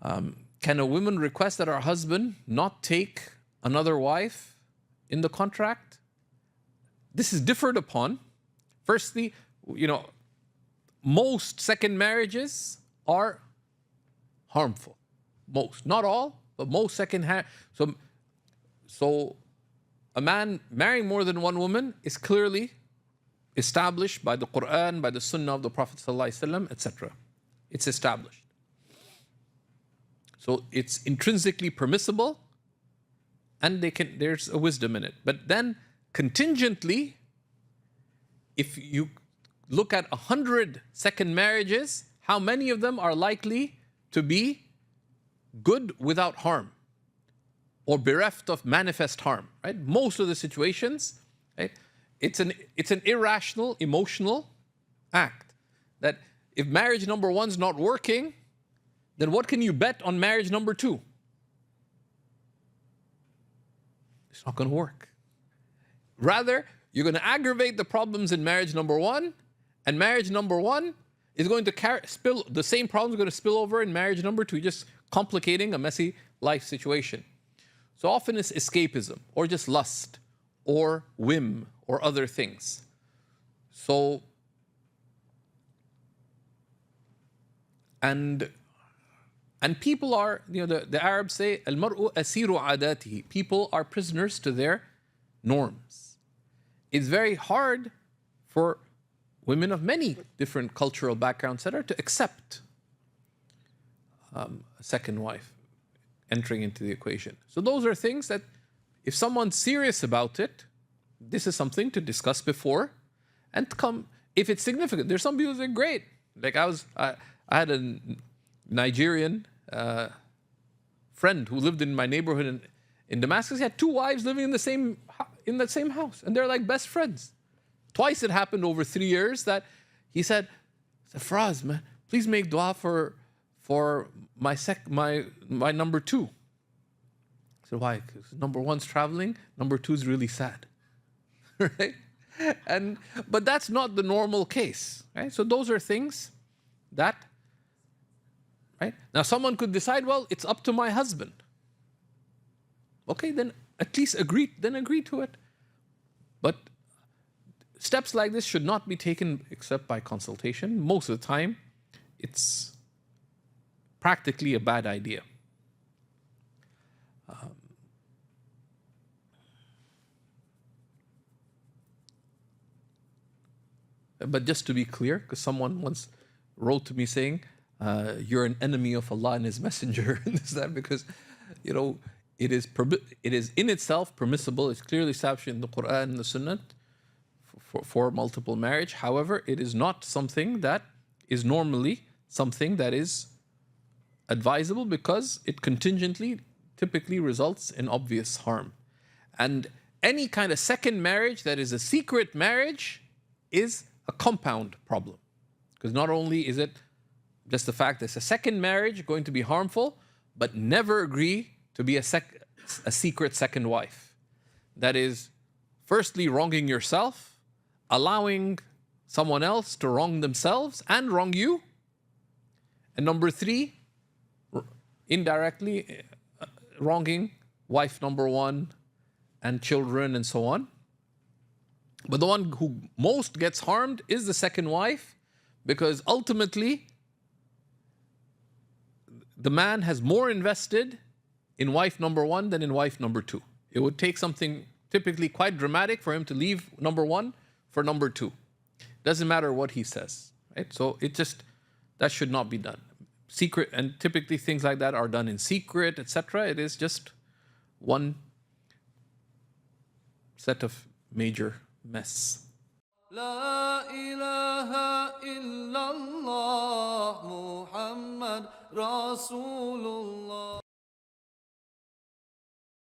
Can a woman request that her husband not take another wife in the contract? This is differed upon. Firstly, most second marriages are harmful. Most, not all, but most second. So a man marrying more than one woman is clearly established by the Quran, by the Sunnah of the Prophet ﷺ, etc. It's established. So it's intrinsically permissible, and there's a wisdom in it. But then contingently, if you look at 100 second marriages, how many of them are likely to be good without harm or bereft of manifest harm, right? Most of the situations, right? It's an irrational, emotional act that if marriage number one's not working, then what can you bet on marriage number two? It's not going to work. Rather, you're going to aggravate the problems in marriage number one, and marriage number one is going to the same problems are going to spill over in marriage number two, just complicating a messy life situation. So often it's escapism, or just lust, or whim, or other things. So, and people are, the Arabs say, al-mar'u asiru adatihi. People are prisoners to their norms. It's very hard for women of many different cultural backgrounds, etc., to accept a second wife entering into the equation. So those are things that, if someone's serious about it, this is something to discuss before, and if it's significant. There's some people who say, great. Like I had a Nigerian friend who lived in my neighborhood in Damascus. He had two wives living in that same house, and they're like best friends. Twice it happened over 3 years that he said, Faraz, man, please make dua for my number two. I said, why? Because number one's traveling, number two's really sad. Right? But that's not the normal case. Right? So those are things that, right? Now someone could decide, well, it's up to my husband. Okay, then at least agree to it. But steps like this should not be taken except by consultation. Most of the time, it's practically a bad idea. But just to be clear, because someone once wrote to me saying, you're an enemy of Allah and His Messenger, and this, that, because, it is in itself permissible. It's clearly established in the Quran and the Sunnah for multiple marriage. However, it is not something that is normally something that is advisable, because it contingently typically results in obvious harm. And any kind of second marriage that is a secret marriage is a compound problem. Because not only is it just the fact that it's a second marriage going to be harmful, but never agree to be a secret second wife. That is, firstly, wronging yourself, allowing someone else to wrong themselves and wrong you. And number three, indirectly wronging wife number one and children and so on. But the one who most gets harmed is the second wife, because ultimately the man has more invested in wife number one than in wife number two. It would take something typically quite dramatic for him to leave number one for number two. Doesn't matter what he says, right? So that should not be done. Secret, and typically things like that are done in secret, etc. It is just one set of major mess. لا إله إلا الله محمد رسول